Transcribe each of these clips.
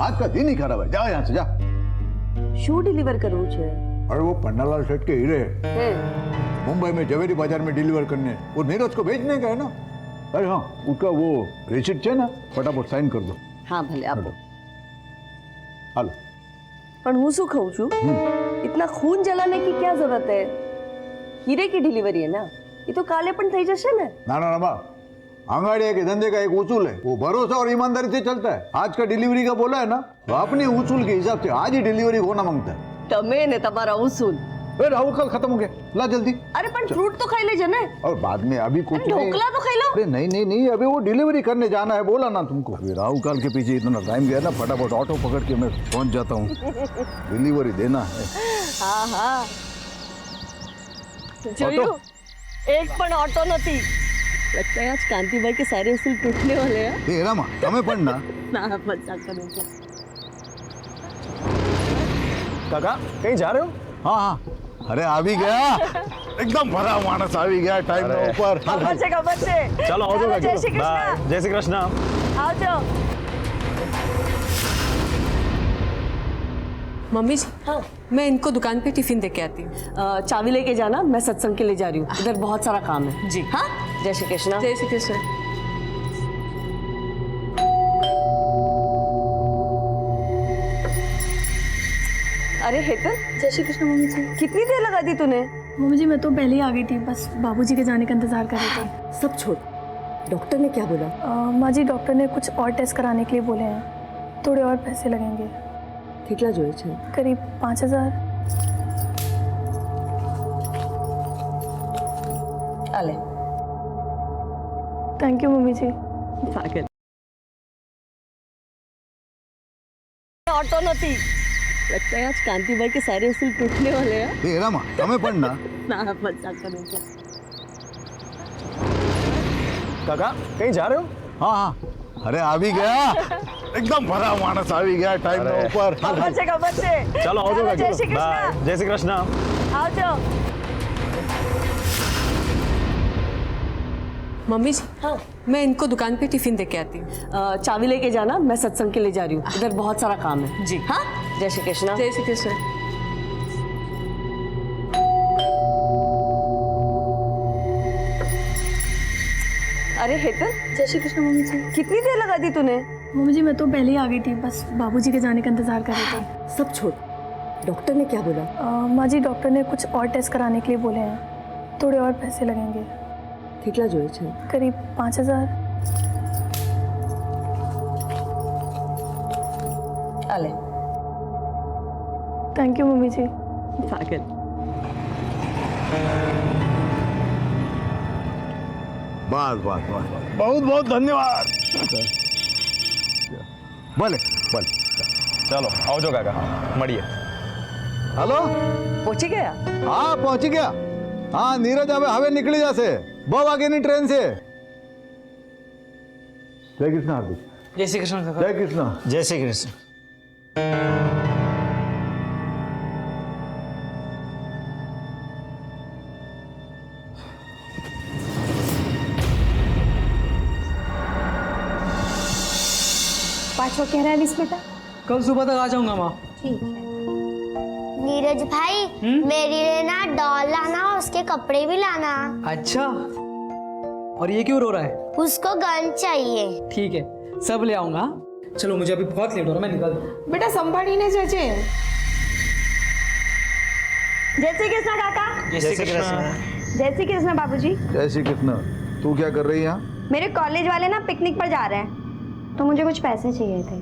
आज का दिन ही खराब है, जा यहाँ से जा। शू डिलीवर करવું છે? अरे वो पन्नालाल सेठ के हीरे हैं? मुंबई में जवेरी बाजार में डिलीवर करने, वो नीरज को भेजने का है ना। अरे हाँ, उसका वो रिसिप्ट है ना, फटाफट साइन कर दो। हाँ भले आपो। हालो। पर હું શું કહું છું, इतना खून जलाने की क्या जरूरत है? हीरे की डिलीवरी है ना, ये तो काले पण થઈ જશે ને। ना ना ना बा, अंगाड़िया के धंधे का एक उसूल है, वो भरोसा और ईमानदारी से चलता है। आज का डिलीवरी का बोला है ना, तो अपने उसूल के हिसाब से आज ही डिलीवरी होना मांगता है। તમે ને તમારા ઉસૂલ। अरे राहुल कल खत्म हो गया, ला जल्दी। अरे पण फ्रूट तो खाई लेजे ने। और बाद में अभी कुछ नहीं। ढोकला तो खाई लो। अरे नहीं नहीं नहीं, अभी वो डिलीवरी करने जाना है, बोला ना तुमको। अभी राहुल काल के पीछे इतना टाइम गया ना, फटाफट ऑटो पकड़ के मैं पहुंच जाता हूँ। डिलीवरी देना है। हाँ हाँ જોયું, एक पण ऑटो નથી। लगता है आज कांति भाई के सारे उसूल टूटने वाले हैं। ए रामा, તમે પણ ना। ना मजाक करूँ क्या? काका कहीं जा रहे हो? हाँ हाँ, अरे आ भी गया, एकदम भरा मानस आ भी गया टाइम के ऊपर। खबर से चलो आओ जाओ जय श्री कृष्ण। बाय। जय श्री कृष्ण। आओ जाओ। मम्मी जी, हाँ मैं इनको दुकान पे टिफिन दे के आती हूँ। चाबी लेके जाना, मैं सत्संग के लिए जा रही हूँ, इधर बहुत सारा काम है। जी। हाँ जय श्री कृष्ण। जय श्री कृष्ण। अरे हेतल, जय श्री कृष्ण मम्मी जी। कितनी देर लगा दी तूने? मम्मी जी मैं तो पहले ही आ गई थी, बस बाबूजी के जाने का इंतजार कर रही थी। सब छोड़, डॉक्टर ने क्या बोला? माँ जी डॉक्टर ने कुछ और टेस्ट कराने के लिए बोले हैं, थोड़े और पैसे लगेंगे। कितना जोए छे? करीब 5000। आले। थैंक यू मम्मी जी। पागल। ऑटो नहीं, लगता है आज कांति भाई के सारे उसूल टूटने वाले हैं। ए रामा, તમે પણ ना। ना मजाक करूँ क्या? काका कहीं जा रहे हो? हाँ हाँ, अरे आ भी गया, एकदम भरा मानस आ भी गया टाइम के ऊपर। खबर से चलो आओ जाओ जय श्री कृष्ण। बाय। जय श्री कृष्ण। आओ जाओ। मम्मी जी, हाँ मैं इनको दुकान पे टिफिन दे के आती हूँ। चाबी लेके जाना, मैं सत्संग के लिए जा रही हूँ, इधर बहुत सारा काम है। जी। हाँ जय श्री कृष्ण। जय श्री कृष्ण। अरे हेतल, जय श्री कृष्ण मम्मी जी। कितनी देर लगा दी तूने? मम्मी जी मैं तो पहले ही आ गई थी, बस बाबूजी के जाने का इंतजार कर रही थी। सब छोड़, डॉक्टर ने क्या बोला? माँ जी डॉक्टर ने कुछ और टेस्ट कराने के लिए बोले हैं, थोड़े और पैसे लगेंगे। कितना जोए छे? करीब 5000। आले। थैंक यू मम्मी जी। पागल। बस बस बस, बहुत बहुत धन्यवाद। भले भले। चलो आओ जाओ काका, મળીએ। हेलो, पहुंची गया? हाँ पहुंची गया। हाँ नीरज હવે નીકળી જશે 2 વાગ્યાની ટ્રેન છે। જય કૃષ્ણ હાર્દિક। जय श्री कृष्ण काका। जय कृष्ण। जय श्री कृष्ण। पाँचवा कह रहा है बेटा। कल सुबह तक आ जाऊंगा माँ। ठीक है नीरज भाई, मेरे लिए ना डॉल लाना और उसके कपड़े भी लाना। अच्छा, और ये क्यों रो रहा है? उसको गन चाहिए। ठीक है, सब ले आऊंगा। चलो मुझे अभी बहुत लेट हो रहा है, मैं निकल। बेटा संभाळीने जजे। जय श्री कृष्ण काका। जय श्री कृष्ण। जय श्री कृष्ण बाबूजी। जय श्री कृष्ण। तू क्या कर रही है यहाँ? मेरे कॉलेज वाले ना पिकनिक पर जा रहे हैं, तो मुझे कुछ पैसे चाहिए थे।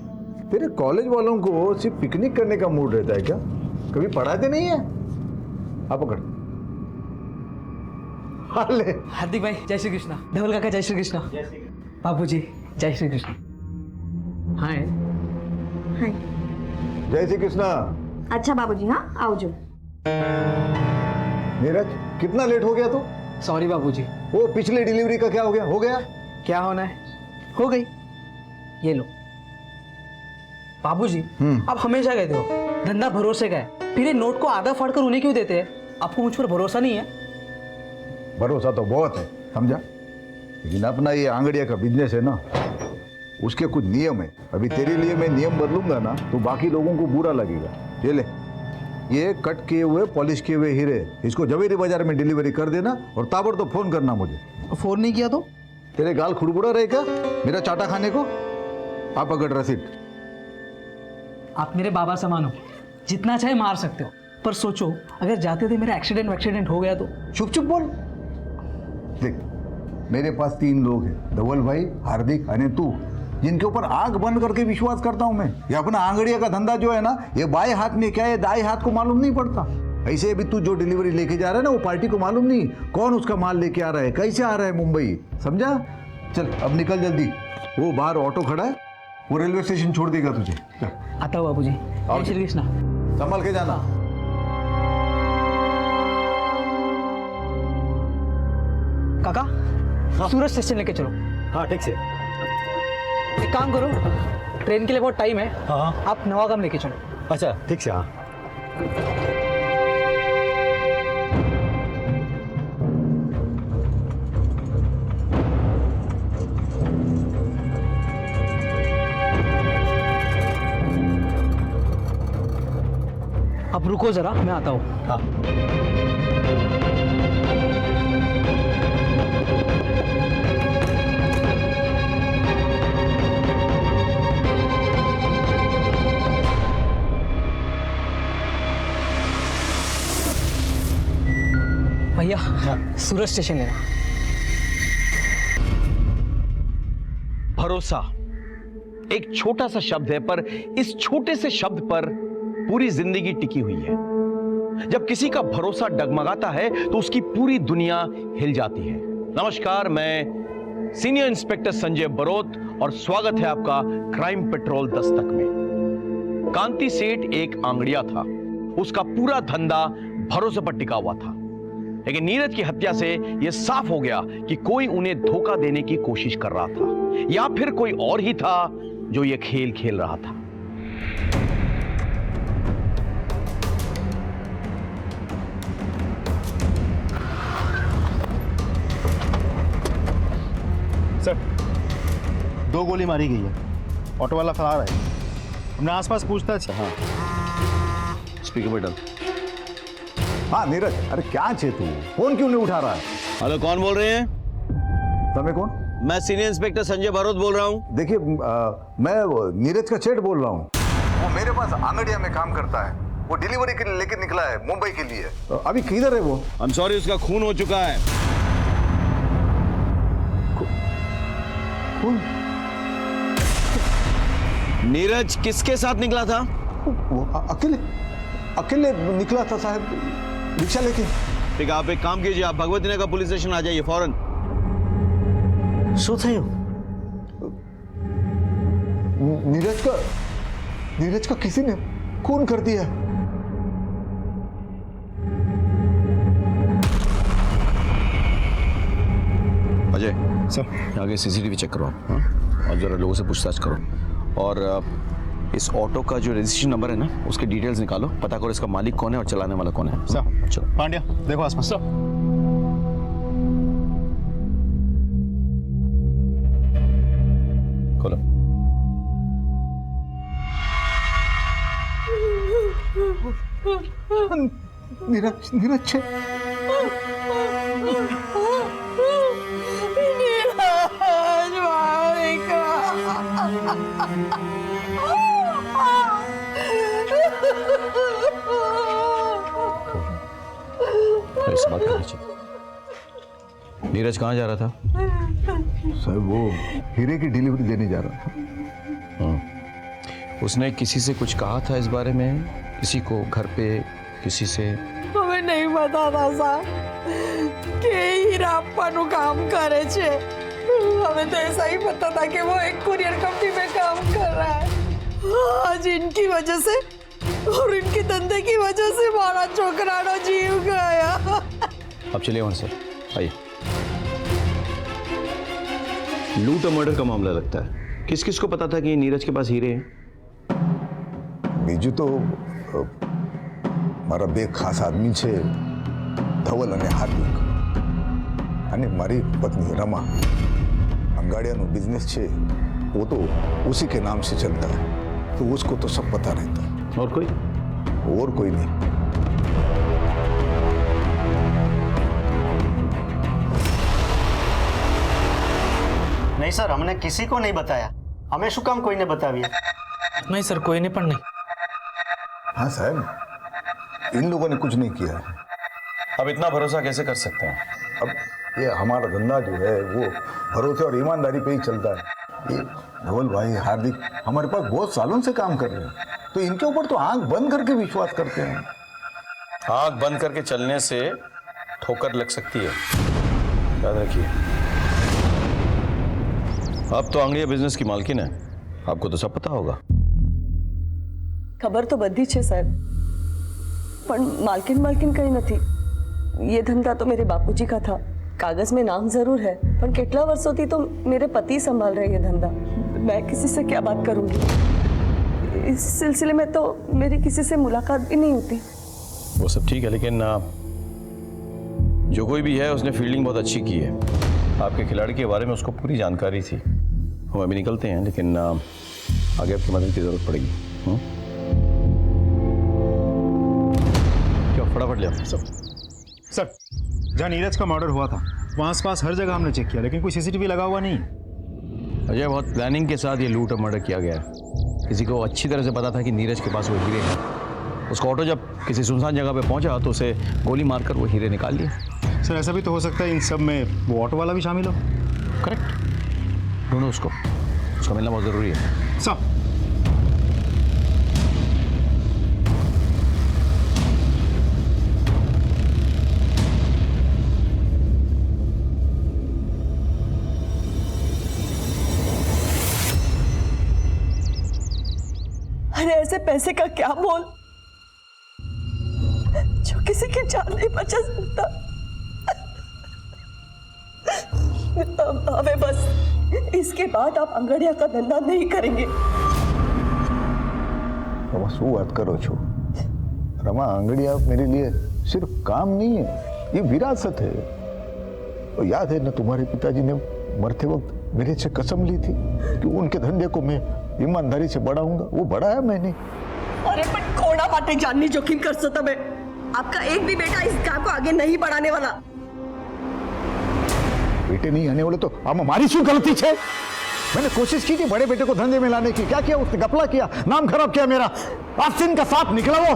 तेरे कॉलेज वालों को सिर्फ पिकनिक करने का मूड रहता है क्या? कभी पढ़ाते नहीं है? आप पकड़। हाले। हार्दिक भाई जय श्री कृष्ण। धवल काका जय श्री कृष्ण। बाबूजी जय श्री कृष्ण। हाय। हाय। जय श्री कृष्ण। अच्छा बाबूजी, हाँ आओ जो। नीरज कितना लेट हो गया तू? सॉरी बाबूजी। वो पिछले डिलीवरी का क्या हो गया? हो गया? क्या होना है, हो गई। ये लो बाबूजी, आप हमेशा कहते हो धंधा भरोसे का है, फिर ये नोट को आधा फाड़ कर उन्हें क्यों देते हैं? आपको मुझ पर भरोसा नहीं है? भरोसा तो बहुत है, समझा, लेकिन अपना ये आंगड़िया का बिजनेस है ना, उसके कुछ नियम है। अभी तेरे लिए मैं नियम बदलूंगा ना तो बाकी लोगों को बुरा लगेगा। ये ले, ये कट किए हुए पॉलिश किए हुए हीरे, इसको जवेरी बाजार में डिलीवरी कर देना और ताबड़तोड़ फोन करना मुझे। फोन नहीं किया तो? तेरे गाल खुड़बुड़ा रहे क्या मेरा चाटा खाने को? आप अगर रसीद। आप मेरे बाबा समान हो, जितना चाहे मार सकते हो, पर सोचो अगर जाते थे मेरा एक्सीडेंट हो गया तो? चुप चुप बोल। देख, मेरे पास 3 लोग हैं, धवल भाई, हार्दिक और तू, जिनके ऊपर आंख बंद करके विश्वास करता हूं मैं। ये अपना आंगड़िया का धंधा जो है ना, ये बाएं हाथ में क्या है दाएं हाथ को मालूम नहीं पड़ता। ऐसे अभी तू जो डिलीवरी लेके जा रहा है ना, वो पार्टी को मालूम नहीं कौन उसका माल लेके आ रहा है, कैसे आ रहा है मुंबई, समझा? चल अब निकल जल्दी, वो बाहर ऑटो खड़ा है, वो रेलवे स्टेशन छोड़ देगा तुझे। चल, आता हूँ बाबूजी। आओ। जय श्री कृष्णा। संभाल के जाना। काका, सूरत स्टेशन लेके चलो। हाँ ठीक से। एक काम करो, ट्रेन के लिए बहुत टाइम है, हाँ। आप नवागाम लेके चलो। अच्छा ठीक से। हाँ अब रुको जरा, मैं आता हूँ। हाँ भैया, सूरत स्टेशन लेना। भरोसा एक छोटा सा शब्द है, पर इस छोटे से शब्द पर पूरी जिंदगी टिकी हुई है। जब किसी का भरोसा डगमगाता है तो उसकी पूरी दुनिया हिल जाती है। नमस्कार, मैं सीनियर इंस्पेक्टर संजय बरोत और स्वागत है आपका क्राइम पेट्रोल दस्तक में। कांति सेठ एक आंगड़िया था, उसका पूरा धंधा भरोसे पर टिका हुआ था। लेकिन नीरज की हत्या से यह साफ हो गया कि कोई उन्हें धोखा देने की कोशिश कर रहा था, या फिर कोई और ही था जो यह खेल खेल रहा था। सर, 2 गोली मारी गई है, ऑटो वाला फरार है। हमने आसपास पूछताछ। हाँ स्पीकर पर डाल। हाँ नीरज, अरे क्या छे तू, फोन क्यों नहीं उठा रहा है? हेलो, कौन बोल रहे हैं? तमें कौन? मैं सीनियर इंस्पेक्टर संजय बरोत बोल रहा हूं। देखिए, मैं नीरज का सेठ बोल रहा हूँ। वो मेरे पास आंगड़िया में काम करता है, वो डिलीवरी के लिए लेके निकला है मुंबई के लिए। अभी किधर है वो? आई एम सॉरी, उसका खून हो चुका है। खून? नीरज किसके साथ निकला था? वो अकेले निकला था साहब, रिक्शा लेके। ठीक है, आप एक काम कीजिए, आप भगवती नगर पुलिस स्टेशन आ जाइए फौरन। सो थे नीरज का किसी ने खून कर दिया। अजय सर, आगे सीसीटीवी चेक करो आप, हाँ? और जरा लोगों से पूछताछ करो, और इस ऑटो का जो रजिस्ट्रेशन नंबर है ना, उसके डिटेल्स निकालो, पता करो इसका मालिक कौन है और चलाने वाला कौन है। सर। चलो। पांड्या, देखो आसपास। खोलो। नीरज छे। इस बात करनी चाहिए। नीरज कहाँ जा रहा था? सर, वो हीरे की डिलीवरी देने जा रहा था। उसने किसी से कुछ कहा था इस बारे में? किसी को घर पे, किसी से? हमें नहीं पता था साहब कि हीराप्पा नु काम करे छे। हमें तो ऐसा ही पता था कि वो एक कुरियर कंपनी में काम कर रहा है। आज इनकी वजह से और इनके धंधे की वजह से हमारा छोकरानो जीव गया। अब चलिए वहां से, आइए। लूट और मर्डर का मामला लगता है। किस किस को पता था कि नीरज के पास हीरे हैं? बीजू तो मारा બે ખાસ આદમી છે, ધવલ અને હાર્દિક, અને મારી પત્ની રમા. અંગાડિયાનો બિઝનેસ છે, वो तो उसी के नाम से चलता है, तो उसको तो सब पता रहता है। और कोई? और कोई नहीं। नहीं सर, हमने किसी को नहीं बताया। हमें શું કામ કોઈને बताविए? नहीं सर, कोई नहीं, પણ नहीं। हाँ साहब, इन लोगों ने कुछ नहीं किया। अब इतना भरोसा कैसे कर सकते हैं? अब ये हमारा धंधा जो है वो भरोसे और ईमानदारी पे ही चलता है। ये धवल भाई, हार्दिक हमारे पास बहुत सालों से काम कर रहे हैं, तो इनके ऊपर तो आंख बंद करके विश्वास करते हैं। आंख बंद करके चलने से ठोकर लग सकती है, याद रखिए। अब तो आंगड़िया बिजनेस की मालकिन है, आपको तो सब पता होगा। ખબર તો બધી છે સાહેબ, પણ માલકિન કઈ નથી। ये धंधा तो मेरे बापूजी का था, कागज में नाम जरूर है, पर कितना वर्षों थी तो मेरे पति संभाल रहे ये धंधा। मैं किसी से क्या बात करूंगी? इस सिलसिले में तो मेरी किसी से मुलाकात भी नहीं होती। वो सब ठीक है, लेकिन जो कोई भी है उसने फील्डिंग बहुत अच्छी की है। आपके खिलाड़ी के बारे में उसको पूरी जानकारी थी। हम अभी निकलते हैं, लेकिन आगे आपकी मदद की जरूरत पड़ेगी। क्या फटाफट ले आओ सब। सर, जहाँ नीरज का मर्डर हुआ था वहाँ आसपास हर जगह हमने चेक किया, लेकिन कोई सीसीटीवी लगा हुआ नहीं। अजय, बहुत प्लानिंग के साथ ये लूट और मर्डर किया गया है। किसी को अच्छी तरह से पता था कि नीरज के पास वो हीरे हैं। उसका ऑटो जब किसी सुनसान जगह पे पहुंचा तो उसे गोली मारकर वो हीरे निकाल लिए। सर, ऐसा भी तो हो सकता है इन सब में वो ऑटो वाला भी शामिल हो। करेक्ट, ढूंढो उसको, उसका मिलना बहुत ज़रूरी है। सर, अरे ऐसे पैसे का क्या मोल जो किसी की जान नहीं बचा सकता। हमें बस इसके बाद आप अंगड़िया का धंधा नहीं करेंगे। रमा शू बात करो छो? रमा, आंगड़िया मेरे लिए सिर्फ काम नहीं है, ये विरासत है। और याद है ना, तुम्हारे पिताजी ने मरते वक्त मेरे से कसम ली थी कि उनके धंधे को मैं ईमानदारी से बढ़ाऊंगा। वो बढ़ाया मैंने। अरे पर कोड़ा बाटे जाननी जोखिम कर सो तब आपका एक भी बेटा इस काम को आगे नहीं बढ़ाने वाला। बेटे नहीं आने वाले तो अब हमारी शू गलती है? मैंने कोशिश की थी बड़े बेटे को धंधे में लाने की। क्या किया उसने? गपला किया, नाम खराब किया मेरा। आस्तीन का साथ निकला वो।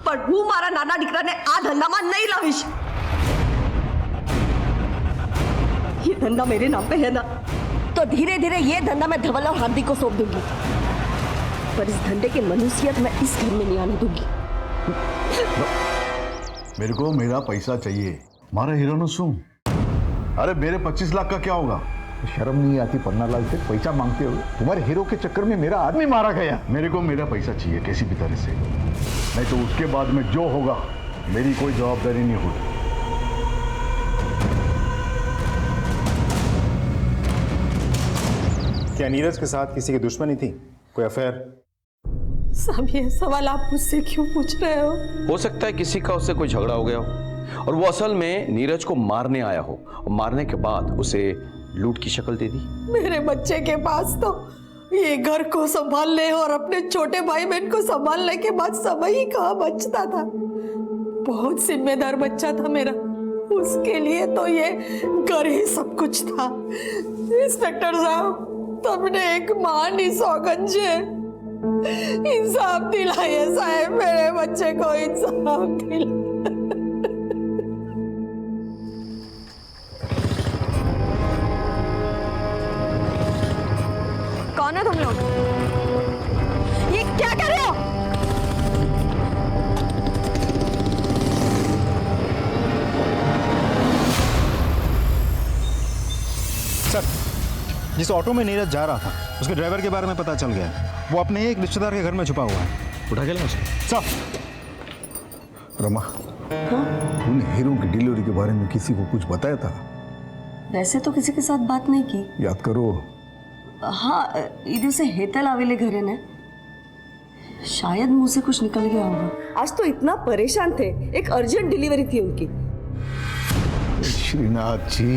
पर હું મારા નાના દીકરાને આ ધંધામાં नहीं लाવીશ। ये धंधा मेरे नाम पे है ना, तो धीरे धीरे ये धंधा मैं धवल और हार्दिक को सौंप दूंगी। पर इस धंधे की मनुष्यत मैं इस घर में नहीं आने दूंगी। मेरे को मेरा पैसा चाहिए। मारा हीरो नु शू? अरे मेरे 25 लाख का क्या होगा? शर्म नहीं आती पन्नालाल से पैसा मांगते हो? तुम्हारे हीरो के चक्कर में मेरा आदमी मारा गया। मेरे को मेरा पैसा चाहिए किसी भी तरह से, नहीं तो उसके बाद में जो होगा मेरी कोई जवाबदारी नहीं होगी। क्या नीरज के साथ किसी की दुश्मनी थी? कोई अफेयर? सब ये सवाल आप मुझसे क्यों पूछ रहे हो? सकता है किसी का उससे कोई झगड़ा हो गया हो और वो असल में नीरज को मारने आया हो, और मारने के बाद उसे लूट की शक्ल दे दी। मेरे बच्चे के पास तो ये घर को संभालने और अपने छोटे भाई बहन को संभालने के बाद समय ही कहाँ बचता था। बहुत जिम्मेदार बच्चा था मेरा, उसके लिए तो ये घर ही सब कुछ था। इंस्पेक्टर साहब, तुमने एक मानी सौगंध है, इंसाफ दिलाइए साहब, मेरे बच्चे को इंसाफ दिलाइए। कौन है तुम लोग? ये क्या कर रहे हो? सर, जिस ऑटो में नीरज जा रहा था उसके ड्राइवर के बारे में पता चल गया है। वो अपने ही एक रिश्तेदार के घर में छुपा हुआ है। उठा के लाओ उसे। सर, रमा, तूने हीरो की डिलीवरी के बारे में किसी को कुछ बताया था? वैसे तो किसी के साथ बात नहीं की। याद करो। हाँ, ये दिवसे हेतल आवेले घरे ने, शायद मुंह से कुछ निकल गया होगा। आज तो इतना परेशान थे, एक अर्जेंट डिलीवरी थी उनकी। श्रीनाथ जी,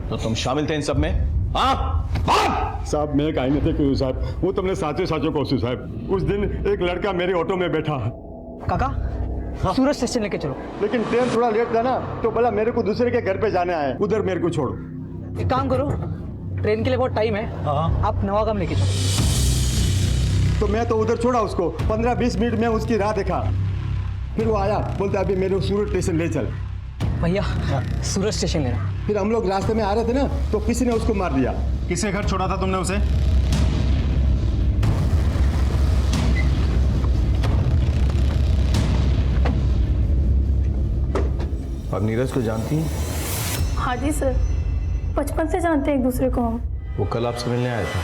तो तुम शामिल थे इन सब में? हाँ बात। साहब मैं काई नहीं क्यों साहब, वो तुमने साचे साचो कहूँ साहब। उस दिन एक लड़का मेरे ऑटो में बैठा, काका सूरज स्टेशन लेके चलो। लेकिन ट्रेन थोड़ा लेट था ना, तो बोला मेरे को दूसरे के घर पे जाना है, उधर मेरे को छोड़ो। एक काम करो, ट्रेन के लिए बहुत टाइम है, आप नवागाम लेके चलो। तो मैं तो उधर छोड़ा उसको, 15-20 मिनट में उसकी राह देखा, फिर वो आया, बोलते अभी मेरे को सूरत स्टेशन ले चल। भैया सूरज स्टेशन लेना। फिर हम लोग रास्ते में आ रहे थे ना, तो किसी ने उसको मार दिया। किसके घर छोड़ा था तुमने उसे? आप नीरज को जानती हैं? हाँ जी सर, बचपन से जानते हैं एक दूसरे को हम। वो कल आपसे मिलने आया था।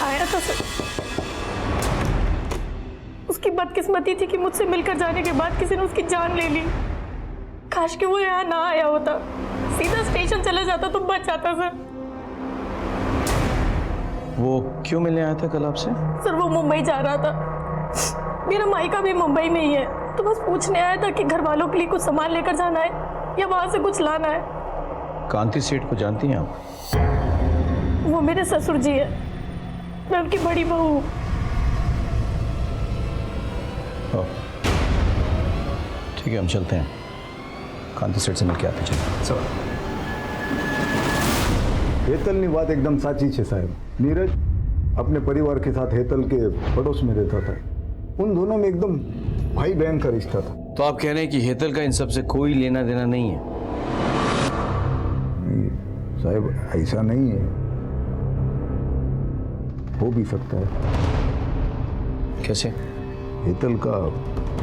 आया था सर। उसकी बदकिस्मती थी कि मुझसे मिलकर जाने के बाद किसी ने उसकी जान ले ली। काश कि वो यहाँ ना आया होता, सीधा स्टेशन चला जाता तो बच जाता सर। वो क्यों मिलने आया था कल आपसे? सर वो मुंबई जा रहा था, मेरा मायका भी मुंबई में ही है, तो बस पूछने आया था कि घर वालों के लिए कुछ सामान लेकर जाना है या वहां से कुछ लाना है। कांति सेठ को जानती हैं आप? वो मेरे ससुर जी है, मैं उनकी बड़ी बहू हूँ। ठीक है, हम चलते हैं, कांति सेठ से मिलके आते चलो। हेतलनी बात एकदम साची है साहब। नीरज अपने परिवार के साथ हेतल के पड़ोस में रहता था। उन दोनों में एकदम भाई बहन का रिश्ता था। तो आप कह रहे हैं कि हेतल का इन सब से कोई लेना देना नहीं है? नहीं साहब, ऐसा नहीं है, हो भी सकता है। कैसे? हेतल का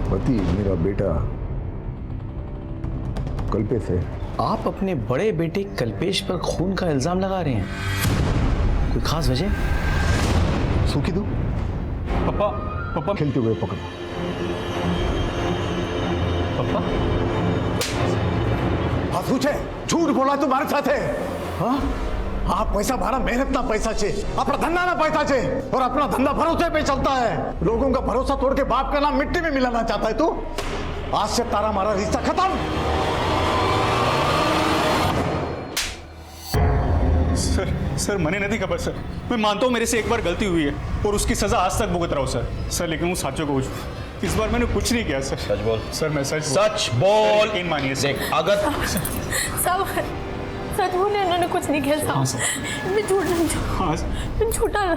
पति मेरा बेटा कल्पेश है। आप अपने बड़े बेटे कल्पेश पर खून का इल्जाम लगा रहे हैं, कोई खास वजह? सूखी दो पापा, पापा खेलते हुए पकड़। पापा पूछे झूठ बोला तुम्हारे साथ है? हाँ, आप पैसा भरा मेहनत ना पैसा छे, अपना धंधा ना पैसा छे, और अपना धंधा भरोसे पे चलता है। लोगों का भरोसा तोड़ के बाप का नाम मिट्टी में मिलाना चाहता है तू। आज से तारा हमारा रिश्ता खत्म। सर मैंने नहीं खबर सर, मैं मानता हूँ मेरे से एक बार गलती हुई है और उसकी सजा आज तक भुगत रहा हूँ सर, लेकिन वो साचो को इस बार मैंने कुछ नहीं किया सर। सच बोल। सर मैं सच बोल। यकीन मानिए सर। देख अगर सब सच बोले, उन्होंने कुछ नहीं किया साहब। मैं झूठ नहीं, हाँ मैं झूठा।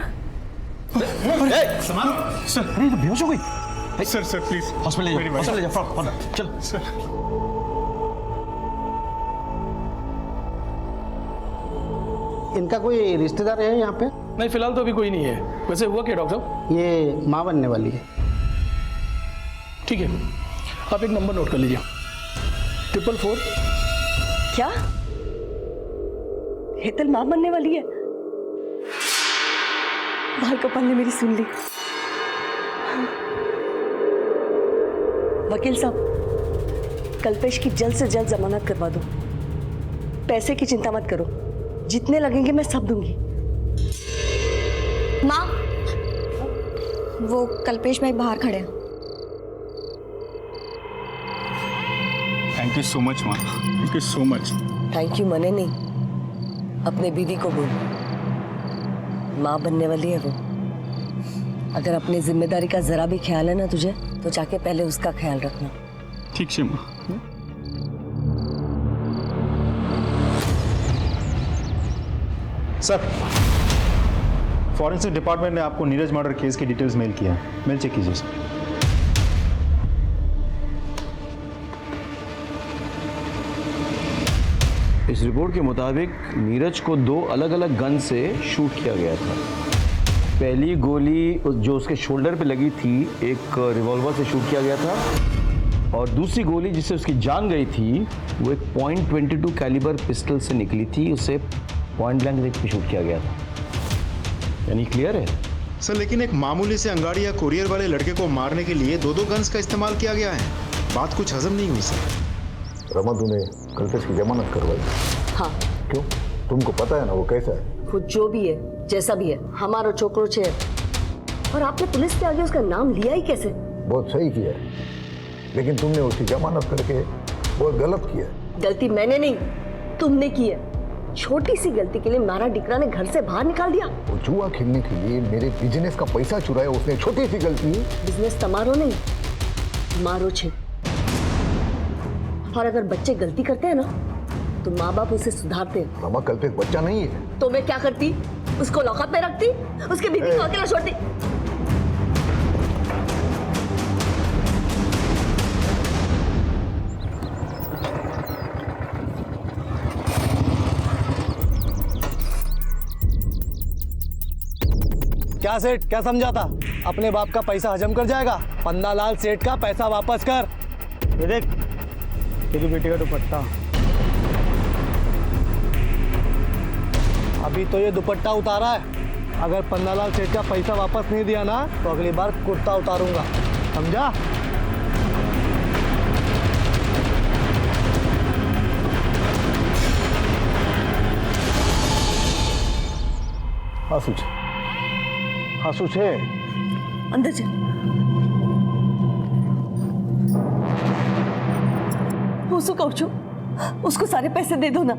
सर अरे तो बेहोश हो गई। सर प्लीज हॉस्पिटल ले जाओ, चल सर। इनका कोई रिश्तेदार है यहाँ पे? नहीं, फिलहाल तो अभी कोई नहीं है। वैसे हुआ क्या डॉक्टर साहब? ये माँ बनने वाली है। ठीक है, आप एक नंबर नोट कर लीजिए, 444। क्या हेतल मां बनने वाली है? बाल कपाल ने मेरी सुन ली। वकील साहब, कल्पेश की जल्द से जल्द जमानत करवा दो। पैसे की चिंता मत करो, जितने लगेंगे मैं सब दूंगी। माँ, वो कल्पेश भाई बाहर खड़े हैं। थैंक यू सो मच माँ, thank you so much. Thank you मने नहीं, अपने बीवी को बोल, माँ बनने वाली है वो। अगर अपनी जिम्मेदारी का जरा भी ख्याल है ना तुझे, तो जाके पहले उसका ख्याल रखना। ठीक है माँ। सर, फॉरेंसिक डिपार्टमेंट ने आपको नीरज मर्डर केस की डिटेल्स मेल किया है, मेल चेक कीजिए सर। इस रिपोर्ट के मुताबिक नीरज को 2 अलग अलग गन से शूट किया गया था। पहली गोली जो उसके शोल्डर पे लगी थी, एक रिवॉल्वर से शूट किया गया था, और दूसरी गोली जिससे उसकी जान गई थी वो एक .22 कैलिबर पिस्टल से निकली थी, उसे पॉइंट ब्लैंक रेंज पे शूट किया गया था। यानी क्लियर है सर, लेकिन एक मामूली से अंगाड़ी या कुरियर वाले लड़के को मारने के लिए 2 गन्स का इस्तेमाल किया गया है। बात कुछ हजम नहीं हुई सर। रमा, तूने कल्पेश की जमानत करवाई? हाँ। क्यों? तुमको पता है ना वो कैसा है? खुद जो भी है, जैसा भी है, हमारा छोकरो छे। और आपने पुलिस के आगे उसका नाम लिया ही कैसे? बहुत सही किया, लेकिन तुमने उसकी जमानत करके बहुत गलत किया। गलती मैंने नहीं, तुमने की है। छोटी सी गलती के लिए मारा डिकरा ने घर से बाहर निकाल दिया। वो जुआ खेलने के लिए मेरे बिजनेस का पैसा चुराया उसने, छोटी सी गलती। बिजनेस तमारो नहीं, मारो छे। और अगर बच्चे गलती करते हैं ना तो माँ बाप उसे सुधारते हैं। मामा कल पे एक बच्चा नहीं है तो मैं क्या करती? उसको लॉकअप में रखती, उसके बीबी को अकेला छोड़ती। क्या सेठ, क्या समझा था? अपने बाप का पैसा हजम कर जाएगा? पन्नालाल सेठ का पैसा वापस कर। ये देख, तेरी बेटी का दुपट्टा। अभी तो ये दुपट्टा उतारा है, अगर पन्नालाल सेठ का पैसा वापस नहीं दिया ना तो अगली बार कुर्ता उतारूंगा, समझा? हाँ सुचे अंदर चल। उसको कहूँ छू, उसको सारे पैसे दे दो ना,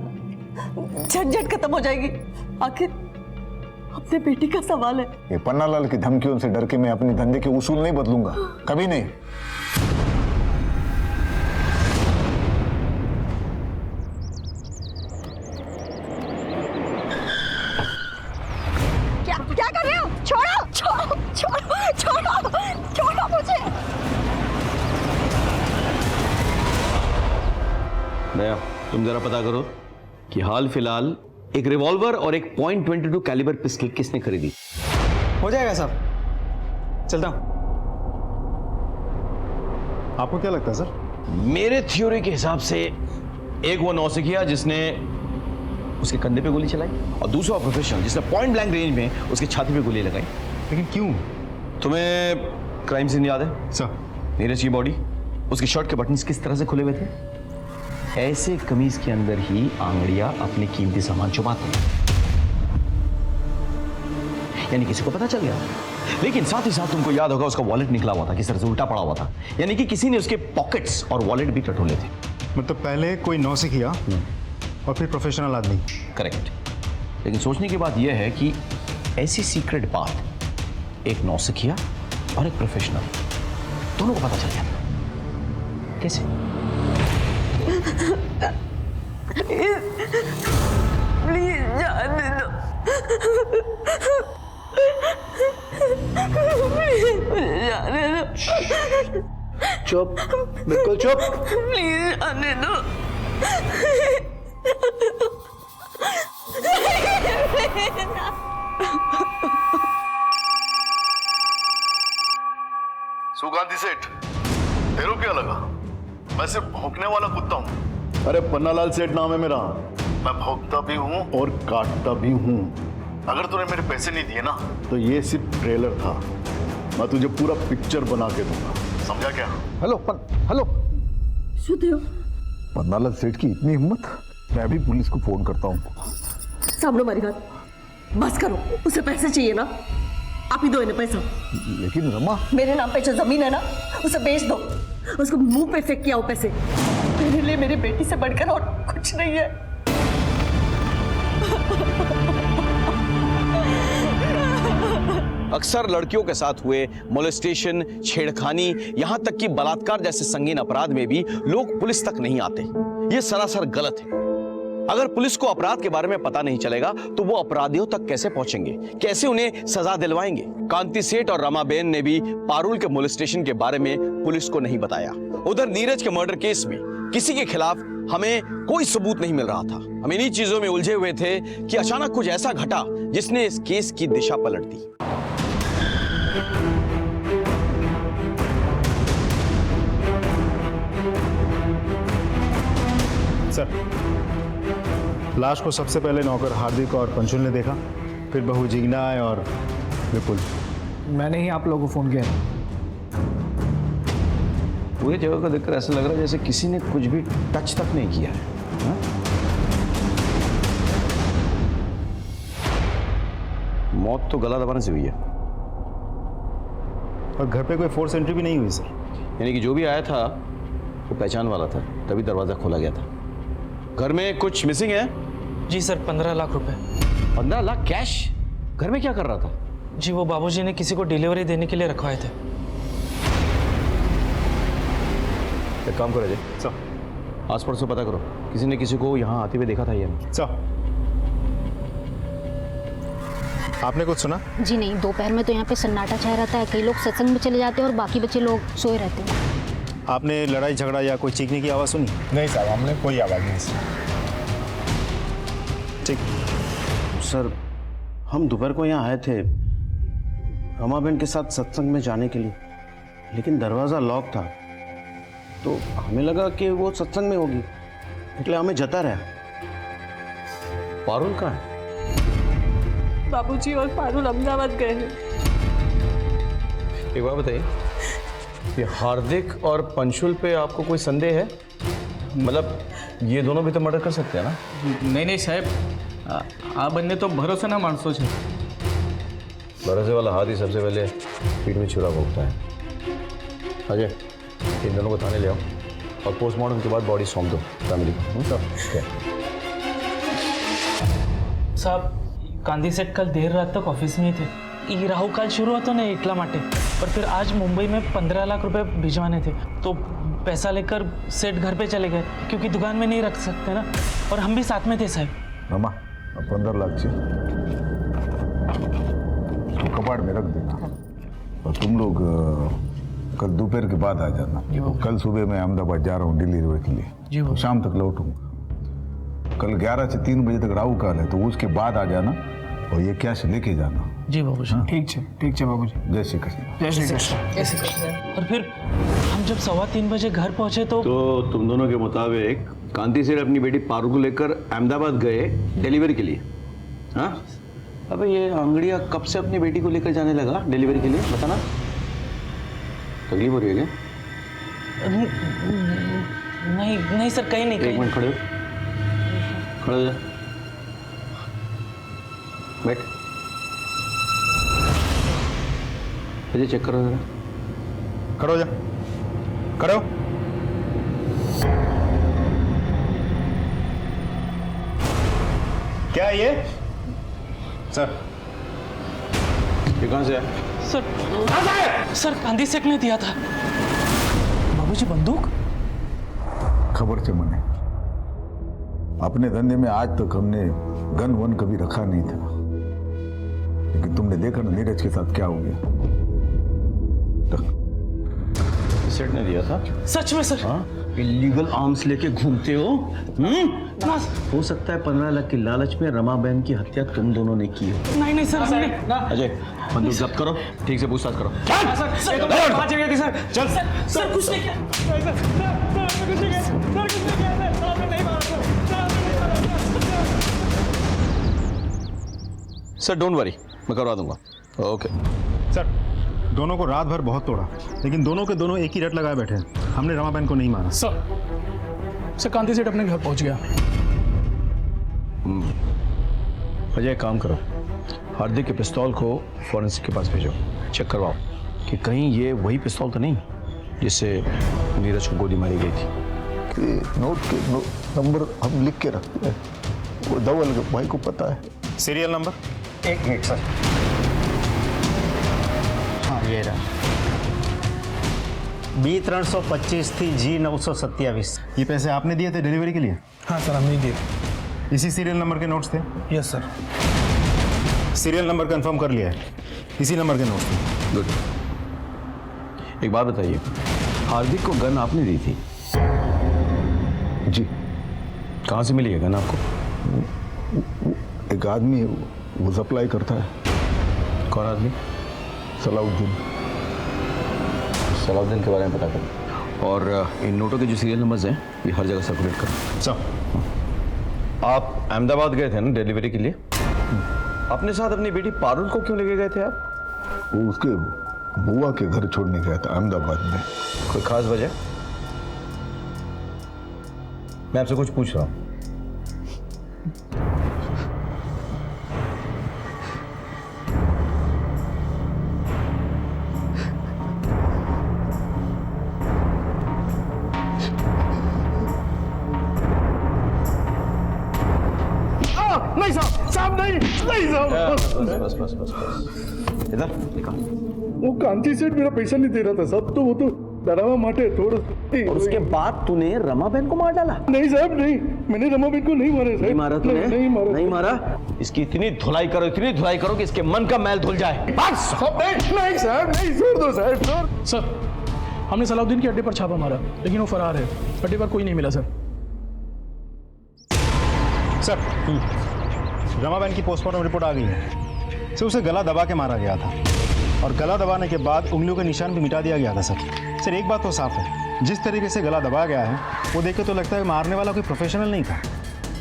झंझट खत्म हो जाएगी। आखिर अपने बेटी का सवाल है। ये पन्नालाल की धमकियों से डर के मैं अपने धंधे के उसूल नहीं बदलूंगा, कभी नहीं। क्या कर रहे हो? छोड़ो छोड़ो छोड़ो छोड़ो छोड़ो मुझे। दया, तुम जरा पता करो कि हाल फिलहाल एक रिवॉल्वर और एक .22 कैलिबर पिस्टल किसने खरीदी। हो जाएगा साहब, चलता हूं। आपको क्या लगता है सर? मेरे थ्योरी के हिसाब से एक वो नौसिखिया जिसने उसके कंधे पे गोली चलाई और दूसरा प्रोफेशनल जिसने पॉइंट ब्लैंक रेंज में उसकी छाती पे गोली लगाई। लेकिन क्यों? तुम्हें क्राइम सीन याद है सर? नीरज की बॉडी, उसकी शर्ट के बटन्स किस तरह से खुले हुए थे? ऐसे कमीज के अंदर ही आंगड़ियां अपने कीमती सामान छुपाते हैं, यानी किसी को पता चल गया। लेकिन साथ ही साथ तुमको याद होगा उसका वॉलेट निकला हुआ था, किस तरह से उल्टा पड़ा हुआ था, यानी कि किसी ने उसके पॉकेट्स और वॉलेट भी टटोले थे। मतलब पहले कोई नौसिखिया और फिर प्रोफेशनल आदमी। करेक्ट। लेकिन सोचने की बात यह है कि ऐसी सीक्रेट बात एक नौसिखिया और एक प्रोफेशनल दोनों को पता चल गया था। कैसे? प्लीज जाने दो। प्लीज जाने दो। चुप, बिल्कुल चुप। प्लीज जाने दो। सुगांधी सेठ, तेरे क्या लगा? मैं सिर्फ भौंकने वाला कुत्ता हूँ। अरे पन्नालाल सेठ नाम है मेरा, मैं भौंकता भी हूँ और काटता भी हूँ। अगर तूने मेरे पैसे नहीं दिए ना तो ये सिर्फ ट्रेलर था, मैं तुझे पूरा पिक्चर बना के दूंगा, समझा क्या? हेलो हेलो, सुधो, पन्नालाल सेठ की इतनी हिम्मत? मैं भी पुलिस को फोन करता हूँ। सामने मारी बात, बस करो। उसे पैसे चाहिए ना, आप ही दो इन्हें पैसा। लेकिन रमा, मेरे नाम पे जो जमीन है ना उसे बेच दो, उसको मुंह पे फेंक के आओ पैसे। मेरे लिए मेरी बेटी से बढ़कर और कुछ नहीं है। अक्सर लड़कियों के साथ हुए मोलेस्टेशन, छेड़खानी, यहां तक कि बलात्कार जैसे संगीन अपराध में भी लोग पुलिस तक नहीं आते। यह सरासर गलत है। अगर पुलिस को अपराध के बारे में पता नहीं चलेगा तो वो अपराधियों तक कैसे पहुंचेंगे, कैसे उन्हें सजा दिलवाएंगे? कांति सेठ और रमाबेन ने भी पारुल के मोलेस्टेशन के बारे में पुलिस को नहीं बताया। उधर नीरज के मर्डर केस में किसी के खिलाफ हमें कोई सबूत नहीं मिल रहा था। हम इन्हीं चीजों में उलझे हुए थे कि अचानक कुछ ऐसा घटा जिसने इस केस की दिशा पलट दी। सर, लाश को सबसे पहले नौकर हार्दिक और पंचुल ने देखा, फिर बहू जिग्ना और विपुल। मैंने ही आप लोगों को फोन किया। पूरी जगह को देखकर ऐसा लग रहा है जैसे किसी ने कुछ भी टच तक नहीं किया है। हा? मौत तो गला दबाने से हुई है। और घर पे कोई फोर्स एंट्री भी नहीं हुई सर? यानी कि जो भी आया था वो पहचान वाला था, तभी दरवाजा खोला गया था। घर में कुछ मिसिंग है? जी सर, 15 लाख रुपए। 15 लाख कैश? घर में क्या कर रहा था? जी वो बाबूजी ने किसी को डिलीवरी देने के लिए रखवाए थे। एक काम करो जी, आस पड़ोस से पता करो, किसी ने किसी को यहाँ आते हुए देखा था या नहीं? आपने कुछ सुना? जी नहीं, दोपहर में तो यहाँ पे सन्नाटा छाया रहता है। कई लोग सत्संग में चले जाते हैं और बाकी बच्चे लोग सोए रहते हैं। आपने लड़ाई झगड़ा या कोई चीखने की आवाज़ सुनी? नहीं साहब, हमने कोई आवाज नहीं सुनी। ठीक। सर, हम दोपहर को यहाँ आए थे रमाबेन के साथ सत्संग में जाने के लिए, लेकिन दरवाज़ा लॉक था, तो हमें लगा कि वो सत्संग में होगी, इसलिए हमें जता रहा। पारुल कहाँ है? बाबूजी और पारुल अहमदाबाद गए हैं। एक बात बताइए, ये हार्दिक और पंशुल पे आपको कोई संदेह है? मतलब ये दोनों भी तो मर्डर कर सकते हैं ना? नहीं साहब, आ बनने तो भरोसा ना मानसो छे। भरोसे वाला हाथ ही सबसे पहले पीठ में छुरा भोगता है। अजय, इन दोनों को थाने ले आओ और पोस्टमार्टम के बाद बॉडी सौंप दो फैमिली को। साहब, गांधी सेठ कल देर रात तक ऑफिस में ही थे। ये राहु काल शुरू होता ना इतला माटे, पर फिर आज मुंबई में 15 लाख रुपए भिजवाने थे, तो पैसा लेकर सेठ घर पे चले गए क्योंकि दुकान में नहीं रख सकते ना, और हम भी साथ में थे साहब। रमा, 15 लाख चाहिए तो कबाड़ में रख देना, और तुम लोग कल दोपहर के बाद आ जाना। कल सुबह मैं अहमदाबाद जा रहा हूँ डिलीवरी के लिए, तो शाम तक लौटूंगा। कल 11 से 3 बजे तक राहु काल है, तो उसके बाद आ जाना और ये कैश लेके जाना। जी बाबूजी। ठीक है बाबूजी। जय श्री कृष्ण। जय श्री कृष्ण। और फिर हम जब 2:15 बजे घर पहुंचे तो तुम दोनों के मुताबिक कांति सेठ अपनी बेटी पारुल को लेकर अहमदाबाद गए डिलीवरी के लिए? हाँ, अबे ये आंगड़िया कब से अपनी बेटी को लेकर जाने लगा डिलीवरी के लिए, बताना। तकलीफ हो रही है क्या? नहीं सर, कहीं नहीं। एक मिनट खड़े हो, खड़े हो जा, बैठ। अजय चेक करो जरा। खड़ो जा, खड़ो। क्या है ये? सर, ये कहाँ से है? सर गांधी सेठ ने दिया था। बाबूजी बंदूक? खबर से मने, अपने धंधे में आज तक हमने गन वन कभी रखा नहीं था, लेकिन तुमने देखा ना नीरज के साथ क्या हो गया। सेठ ने दिया था? सच में सर? हाँ, इलीगल आर्म्स लेके घूमते हो? हो सकता है 15 लाख की लालच में रमाबेन की हत्या तुम दोनों ने की हो। नहीं सर, अजय, बंदूक जब्त करो, ठीक से पूछताछ करो। चल। सर कुछ नहीं किया। सर डोंट वरी, मैं करवा दूंगा। ओके सर, दोनों को रात भर बहुत तोड़ा, लेकिन दोनों के दोनों एक ही रट लगाए बैठे हैं। हमने रमाबेन को नहीं मारा। सर कांति सेठ अपने घर पहुंच गया। अजय, काम करो, हार्दिक के पिस्तौल को फॉरेंसिक के पास भेजो, चेक करवाओ कि कहीं ये वही पिस्तौल तो नहीं जिससे नीरज को गोली मारी गई थी। कि नोट के नंबर हम लिख के रखते हैं, वो धवल भाई को पता है। Serial number? 1 minute sir. हाँ, ये रहा। B325 थी, G927। ये पैसे आपने दिए थे डिलीवरी के लिए? हाँ सर, हमने दिए। इसी सीरियल नंबर के नोट्स थे? Yes sir. Serial number confirm कर लिया है, इसी नंबर के नोट्स थे। गुड। एक बात बताइए, हार्दिक को गन आपने दी थी? जी। कहाँ से मिली है गन आपको? एक आदमी है, वो सप्लाई करता है। कौन आदमी? सलाउद्दीन। सलाउद्दीन के बारे में पता करो, और इन नोटों के जो सीरियल नंबर्स हैं ये हर जगह सर्कुलेट करो। आप अहमदाबाद गए थे ना डिलीवरी के लिए? अपने साथ अपनी बेटी पारुल को क्यों लेके गए थे आप? वो उसके बुआ के घर छोड़ने गया था अहमदाबाद में। कोई खास वजह? मैं आपसे कुछ पूछ रहा हूँ। नहीं साहब। बस बस बस बस इधर निकाल। वो कांति सेठ मेरा पैसा नहीं दे रहा था साहब, तो वो तो डरावा माटे थोड़ा। और उसके बाद तूने रमाबेन को मार डाला? नहीं साहब नहीं, मैंने रमाबेन को नहीं मारा साहब। नहीं मारा तूने? नहीं मारा। इसकी इतनी धुलाई करो कि इसके मन का मैल धुल जाए। बस नहीं साहब नहीं, छोड़ दो साहब, छोड़। सर हमने सलाउद्दीन के अड्डे पर छापा मारा, लेकिन वो फरार है, अड्डे पर कोई नहीं मिला सर। सर रमाबेन की पोस्टमार्टम रिपोर्ट आ गई है। सर उसे गला दबा के मारा गया था और गला दबाने के बाद उंगलियों के निशान भी मिटा दिया गया था। सर एक बात तो साफ है, जिस तरीके से गला दबाया गया है वो देख के तो लगता है मारने वाला कोई प्रोफेशनल नहीं था।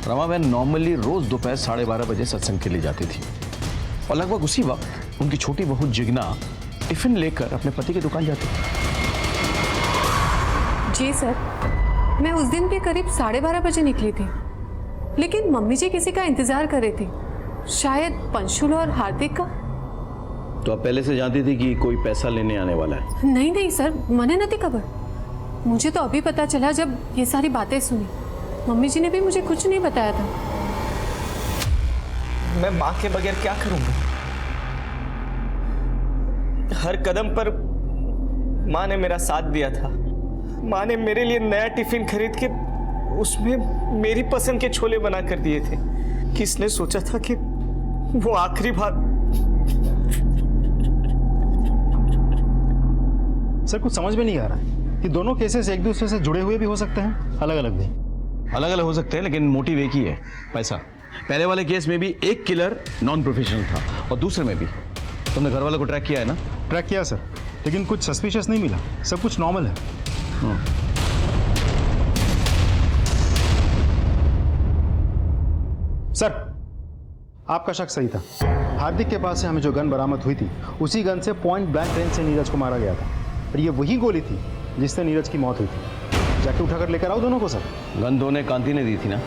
रमाबेन नॉर्मली रोज दोपहर 12:30 बजे सत्संग के लिए जाती थी और लगभग उसी वक्त उनकी छोटी बहू जिग्ना टिफिन लेकर अपने पति की दुकान जाती थी। जी सर, मैं उस दिन भी करीब 12:30 बजे निकली थी, लेकिन मम्मी जी किसी का इंतजार कर रही थी, शायद पंशुल और हार्दिक का। तो आप पहले से जानती थी कि कोई पैसा लेने आने वाला है? नहीं सर, मने नहीं खबर। मुझे तो अभी पता चला जब ये सारी बातें सुनी। मम्मी जी ने भी मुझे कुछ नहीं बताया था। मैं माँ के बगैर क्या करूंगा? हर कदम पर माँ ने मेरा साथ दिया था। माँ ने मेरे लिए नया टिफिन खरीद के उसमें मेरी पसंद के छोले बना कर दिए थे। किसने सोचा था कि वो आखिरी बार। सर कुछ समझ में नहीं आ रहा है कि दोनों केसेस एक दूसरे से जुड़े हुए भी हो सकते हैं, अलग अलग भी। अलग अलग हो सकते हैं, लेकिन मोटिव एक ही है, पैसा। पहले वाले केस में भी एक किलर नॉन प्रोफेशनल था और दूसरे में भी। तुमने घर वालों को ट्रैक किया है ना? ट्रैक किया सर, लेकिन कुछ सस्पिशियस नहीं मिला, सब कुछ नॉर्मल है। सर आपका शक सही था। हार्दिक के पास से हमें जो गन बरामद हुई थी, उसी गन से पॉइंट ब्लैंक रेंज से नीरज को मारा गया था और ये वही गोली थी जिससे नीरज की मौत हुई थी। जाके उठाकर लेकर आओ दोनों को सर। गन दोनों कांति ने दी थी ना?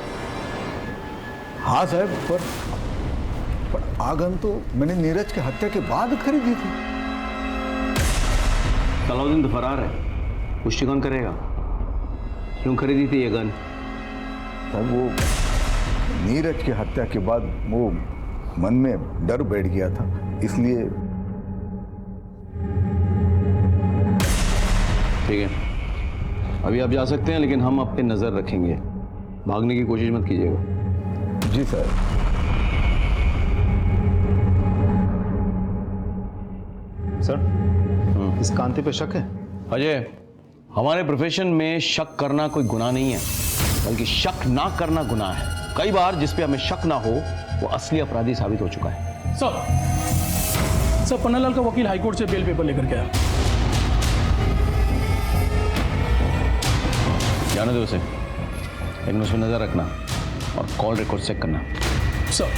हाँ साहब, पर आगन तो मैंने नीरज की हत्या के बाद खरीदी थी। सलाउद्दीन तो फरार है, पुष्टि कौन करेगा? क्यों खरीदी थी ये गन? साहब वो नीरज की हत्या के बाद वो मन में डर बैठ गया था, इसलिए। ठीक है, अभी आप जा सकते हैं, लेकिन हम आप पे नजर रखेंगे। भागने की कोशिश मत कीजिएगा। जी सर। सर इस कांति पे शक है? अजय, हमारे प्रोफेशन में शक करना कोई गुनाह नहीं है, बल्कि शक ना करना गुनाह है। कई बार जिस पे हमें शक ना हो वो असली अपराधी साबित हो चुका है। सर पन्नालाल का वकील हाईकोर्ट से बेल पेपर लेकर के आया। जाने दो उसे, लेकिन उसमें नजर रखना और कॉल रिकॉर्ड चेक करना। सर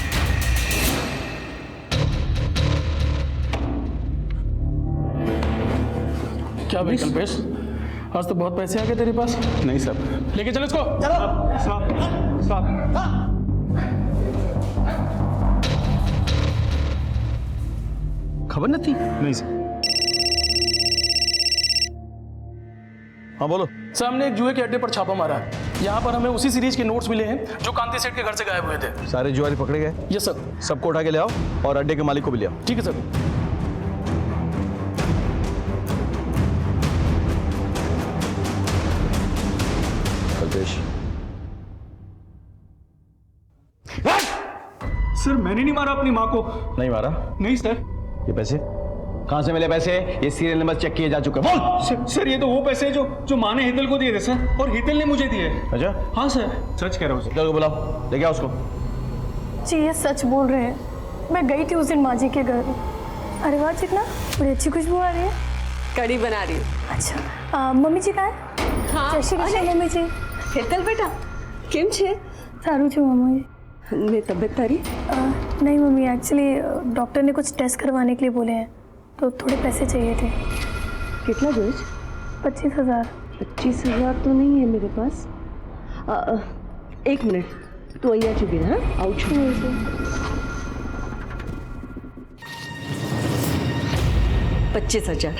क्या भाई कल्पेश, आज तो बहुत पैसे आ गए तेरे पास। नहीं सर। लेके चलो इसको। खबर न थी? नहीं सर। हाँ बोलो। सर हमने एक जुए के अड्डे पर छापा मारा है। यहाँ पर हमें उसी सीरीज के नोट्स मिले हैं जो कांति सेठ के घर से गायब हुए थे। सारे जुआरी पकड़े गए? Yes sir. सबको उठा के ले आओ और अड्डे के मालिक को भी ले आओ। ठीक है सर। कल्पेश। सर मैंने नहीं मारा अपनी माँ को। नहीं मारा? नहीं सर। ये पैसे कहाँ से मिले? पैसे ये सीरियल नंबर चेक किए जा चुके। बोल। सर ये तो वो पैसे जो माँ ने हितल को दिए थे सर, और हितल ने मुझे दिए। अच्छा? हाँ सर, सच कह रहा हूँ सर। चलो बुलाओ, लेके आओ उसको। जी ये सच बोल रहे हैं। मैं गई थी उस दिन माँ जी के घर। अरे वाह चिकना, बड़ी अच्छी खुशबू आ रही है। कड़ी बना रही हूँ। अच्छा मम्मी जी कहाँ है? हाँ, जय श्री कृष्ण मम्मी जी। હેતલ બેટા કેમ છે? सारू छू मम्मी। ને તબિયત તારી? नहीं मम्मी, एक्चुअली डॉक्टर ने कुछ टेस्ट करवाने के लिए बोले हैं, तो थोड़े पैसे चाहिए थे। કેટલા જોઈએ છે? 25,000। 25,000 तो नहीं है मेरे पास। एक मिनट, तू અહીંયા જ ઊભી રહે। હા આવું છું હું ऐसे। 25,000।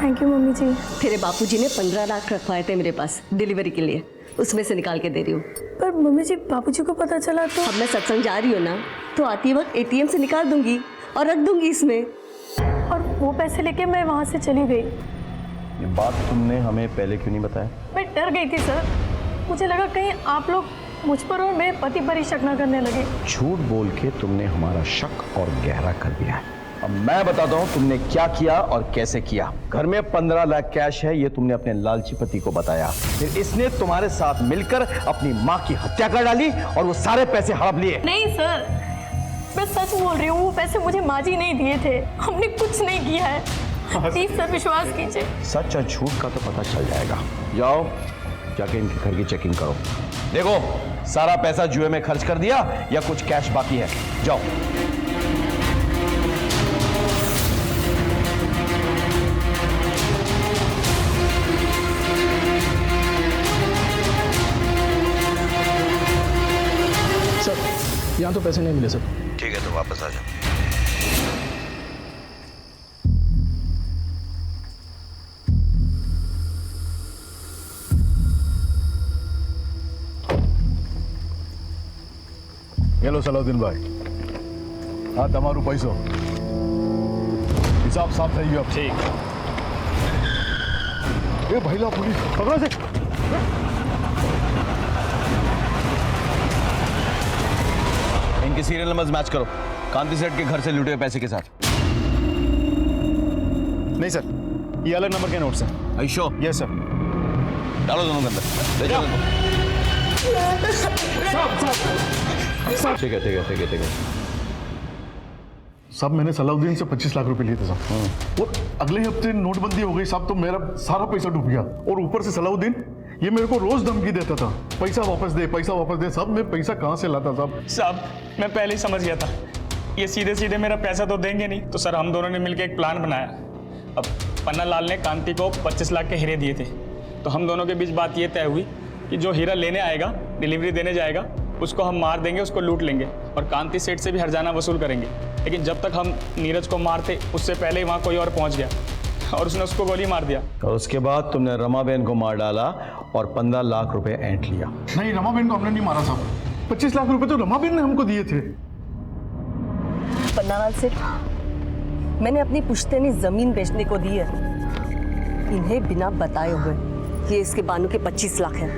थैंक यू मम्मी जी। तेरे बापूजी ने 15 लाख रखवाए थे मेरे पास डिलीवरी के लिए। उसमें से निकाल के दे रही हूँ। पर मम्मी जी बाबूजी को पता चला तो? अब मैं सत्संग जा रही हूँ ना, तो आती वक्त एटीएम से निकाल दूंगी और रख दूंगी इसमें। और वो पैसे लेके मैं वहाँ से चली गई। ये बात तुमने हमें पहले क्यों नहीं बताया? मैं डर गई थी सर, मुझे लगा कहीं आप लोग मुझ पर और मेरे पति पर ही शक न करने लगे। झूठ बोल के तुमने हमारा शक और गहरा कर दिया है। अब मैं बताता हूँ तुमने क्या किया और कैसे किया। घर में 15 लाख कैश है, ये तुमने अपने लालची पति को बताया। फिर इसने तुम्हारे साथ मिलकर अपनी माँ की हत्या कर डाली और वो सारे पैसे हड़प लिए। नहीं सर, मैं सच बोल रही हूँ, वो पैसे मुझे माँ जी नहीं दिए थे, हमने कुछ नहीं किया है। प्लीज सर विश्वास कीजिए। सच और झूठ का तो पता चल जाएगा। जाओ जाके इनके घर की चेकिंग करो, देखो सारा पैसा जुए में खर्च कर दिया या कुछ कैश बाकी है। जाओ। सर यहाँ तो पैसे नहीं मिले सर। ठीक है तो वापस आ जाओ। हेलो सलाउद्दीन भाई, हाँ તમારું પૈસો હિસાબ સાફ થઈ ગયો। ઠીક એ ભાઈલા પોલીસ પકડો છે। इनके सीरियल नंबर्स मैच करो कांति सेठ के घर से लूटे हुए पैसे के साथ। नहीं सर, ये अलग नंबर के नोट्स हैं। आयशो? Yes sir. डालो दोनों के अंदर, ले जाओ। ठीक है ठीक है ठीक है ठीक है। साहब मैंने सलाउद्दीन से 25 लाख रुपए लिए थे साहब, और अगले हफ्ते नोटबंदी हो गई साहब, तो मेरा सारा पैसा डूब गया। और ऊपर से सलाउद्दीन ये मेरे को रोज धमकी देता था, पैसा वापस दे पैसा वापस दे। साहब मैं पैसा कहाँ से लाता साहब? साहब मैं पहले ही समझ गया था, ये सीधे सीधे मेरा पैसा तो देंगे नहीं, तो सर हम दोनों ने मिलकर एक प्लान बनाया। अब पन्ना लाल ने कांति को 25 लाख के हीरे दिए थे, तो हम दोनों के बीच बात ये तय हुई कि जो हीरा लेने आएगा, डिलीवरी देने जाएगा, उसको हम मार देंगे, उसको लूट लेंगे और कांति सेठ से भी हर्जाना वसूल करेंगे। लेकिन जब तक हम नीरज को मारते उससे पहले ही वहाँ कोई और पहुँच गया और उसने उसको गोली मार दिया। और उसके बाद तुमने रमाबेन को मार डाला और 15 लाख रुपए ऐंठ लिया। नहीं, रमाबेन को हमने नहीं मारा साहब, 25 लाख रुपए तो रमाबेन ने हमको दिए थे। पन्नालाल सेठ, मैंने अपनी पुश्तैनी जमीन बेचने को दी है इन्हें बिना बताए हुए। ये इसके बानू के 25 लाख है।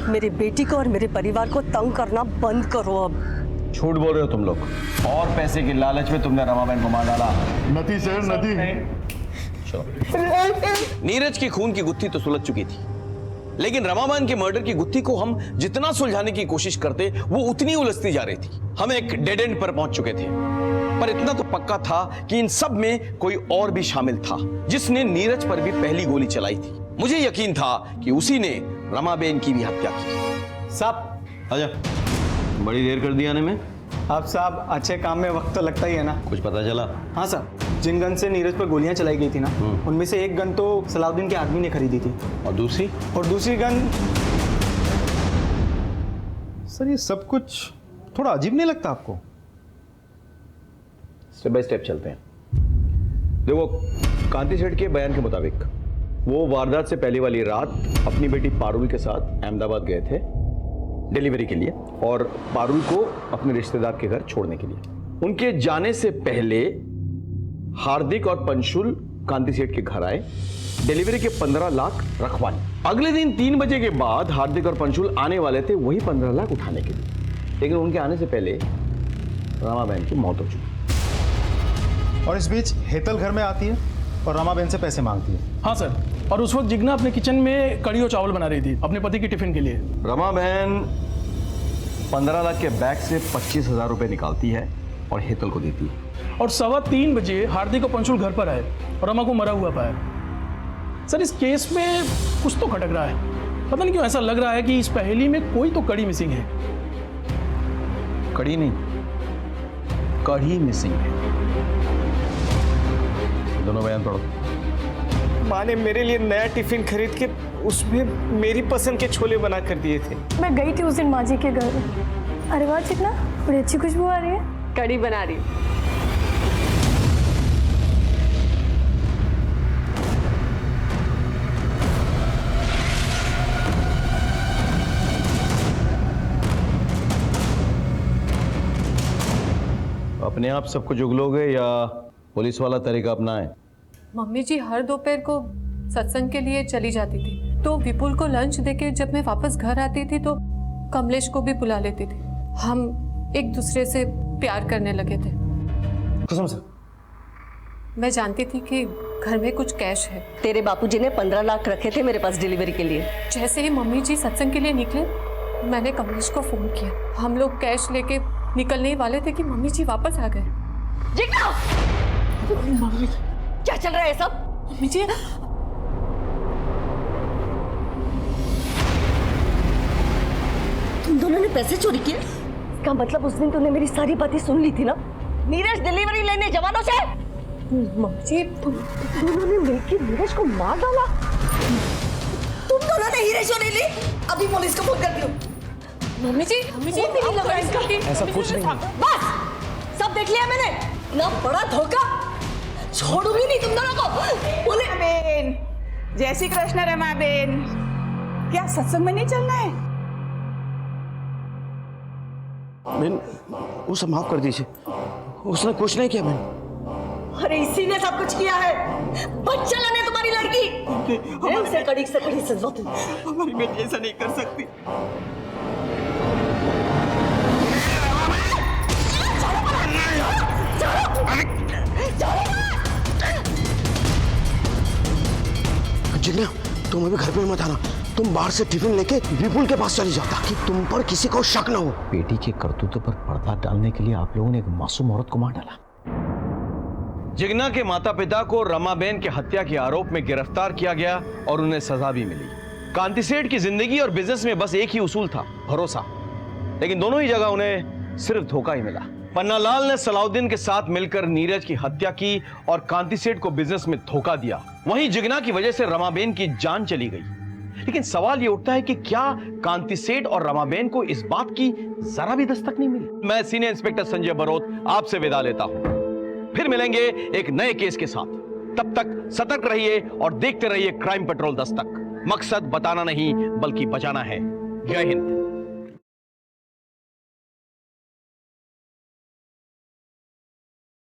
मेरी बेटी को और मेरे परिवार को तंग करना बंद करो अब। झूठ बोल रहे हो तुम लोग, और पैसे की लालच में तुमने रमाबेन को मार डाला। नदी सर नदी। नीरज की खून की गुत्थी तो सुलझ चुकी थी, लेकिन रमाबेन के मर्डर की गुत्थी को हम जितना सुलझाने की कोशिश करते वो उतनी उलझती जा रही थी। हम एक डेड एंड पर पहुंच चुके थे, पर इतना तो पक्का था कि इन सब में कोई और भी शामिल था जिसने नीरज पर भी पहली गोली चलाई थी। मुझे यकीन था कि उसी ने रमाबेन की भी हत्या की। साहब आजा, बड़ी देर कर दी आने में। आप साहब अच्छे काम में वक्त तो लगता ही है ना। कुछ पता चला? हाँ सर, जिन गन से नीरज पर गोलियां चलाई गई थी ना, उनमें से एक गन तो सलाउद्दीन के आदमी ने खरीदी थी। और दूसरी गन। सर ये सब कुछ थोड़ा अजीब नहीं लगता आपको? स्टेप बाय स्टेप चलते हैं। देखो, कांति सेठ के बयान के मुताबिक वो वारदात से पहले वाली रात अपनी बेटी पारुल के साथ अहमदाबाद गए थे डिलीवरी के लिए, और पारुल को अपने रिश्तेदार के घर छोड़ने के लिए। उनके जाने से पहले हार्दिक और पंशुल कांति सेठ के घर आए, डिलीवरी के 15 लाख रखवा लिए। अगले दिन 3 बजे के बाद हार्दिक और पंशुल आने वाले थे वही 15 लाख उठाने के लिए, लेकिन उनके आने से पहले रमाबेन की मौत हो चुकी। और इस बीच हेतल घर में आती है और रमाबेन से पैसे मांगती है। हाँ सर, और उस वक्त जिग्ना अपने किचन में कड़ी और चावल बना रही थी अपने पति के टिफिन के लिए। रमाबेन 15 लाख के बैग से 25,000 रुपए निकालती है और हेतल को देती है। और 2:15 बजे हार्दिक और पंशुल घर पर आए और रमा को मरा हुआ पाया। सर इस केस में कुछ तो खटक रहा है, पता नहीं क्यों ऐसा लग रहा है कि इस पहेली में कोई तो कड़ी मिसिंग है। कड़ी नहीं, कड़ी मिसिंग है। दोनों बयान पढ़ो। माँ ने मेरे लिए नया टिफिन खरीद के उसमें मेरी पसंद के छोले बना कर दिए थे। मैं गई थी उस दिन माँ जी के घर। अरे वाह चिकना, बड़ी अच्छी खुशबू आ रही है। कड़ी बना रही हूँ। अपने आप सब कुछ उगलोगे या पुलिस वाला तरीका अपनाए? मम्मी जी हर दोपहर को सत्संग के लिए चली जाती थी, तो विपुल को लंच देके जब मैं वापस घर आती थी तो कमलेश को भी बुला लेती थी। हम एक दूसरे से प्यार करने लगे थे। कसम से? मैं जानती थी कि घर में कुछ कैश है। तेरे बापूजी ने 15 लाख रखे थे मेरे पास डिलीवरी के लिए। जैसे ही मम्मी जी सत्संग के लिए निकले, मैंने कमलेश को फोन किया। हम लोग कैश लेके निकलने ही वाले थे कि मम्मी जी वापस आ गए। मम्मी क्या चल रहा है सब? मम्मी जी तुम दोनों ने पैसे चोरी किए? इसका मतलब उस दिन तूने मेरी सारी बातें सुन ली थी ना? नीरज डिलीवरी लेने जवानों से? मम्मी जी तुम दोनों ने मिलकर नीरज को मार डाला? तुम दोनों ने हीरे चोरी ली? अभी पुलिस को फोन कर दियो। मम्मी जी मेरी लड़ाई करती। ऐसा कुछ नहीं। बस सब देख लिया मैंने। ना बड़ा धोखा, छोड़ूंगी नहीं तुम दोनों को। बोले बेन, जय श्री कृष्ण रमा बेन, क्या सत्संग में नहीं चलना है? बहन, उसे माफ कर दीजिए, उसने कुछ नहीं किया बहन। अरे इसी ने सब कुछ किया है। बच्चा लाने तुम्हारी लड़की। उसे कड़ी से कड़ी सजा दो। हमारी बेटी ऐसा नहीं कर सकती। जिन्ना, तुम अभी घर पे मत आना। तुम बाहर से टिफिन लेके विपुल के पास चली जाओ ताकि तुम पर किसी को शक न हो। बेटी के करतूतों पर पर्दा डालने के लिए आप लोगों ने एक मासूम औरत को मार डाला। जिग्ना के माता पिता को रमाबेन की हत्या के आरोप में गिरफ्तार किया गया और उन्हें सजा भी मिली। कांति सेठ की जिंदगी और बिजनेस में बस एक ही उसूल था, भरोसा। लेकिन दोनों ही जगह उन्हें सिर्फ धोखा ही मिला। पन्नालाल ने सलाउद्दीन के साथ मिलकर नीरज की हत्या की और कांति सेठ को बिजनेस में धोखा दिया। वहीं जिग्ना की वजह से रमाबेन की जान चली गई। लेकिन सवाल यह उठता है कि क्या कांति सेठ और रमाबेन को इस बात की जरा भी दस्तक नहीं मिली? मैं सीनियर इंस्पेक्टर संजय बरोत आपसे विदा लेता हूं। फिर मिलेंगे एक नए केस के साथ। तब तक सतर्क रहिए और देखते रहिए क्राइम पेट्रोल दस्तक। मकसद बताना नहीं बल्कि बचाना है। जय हिंद।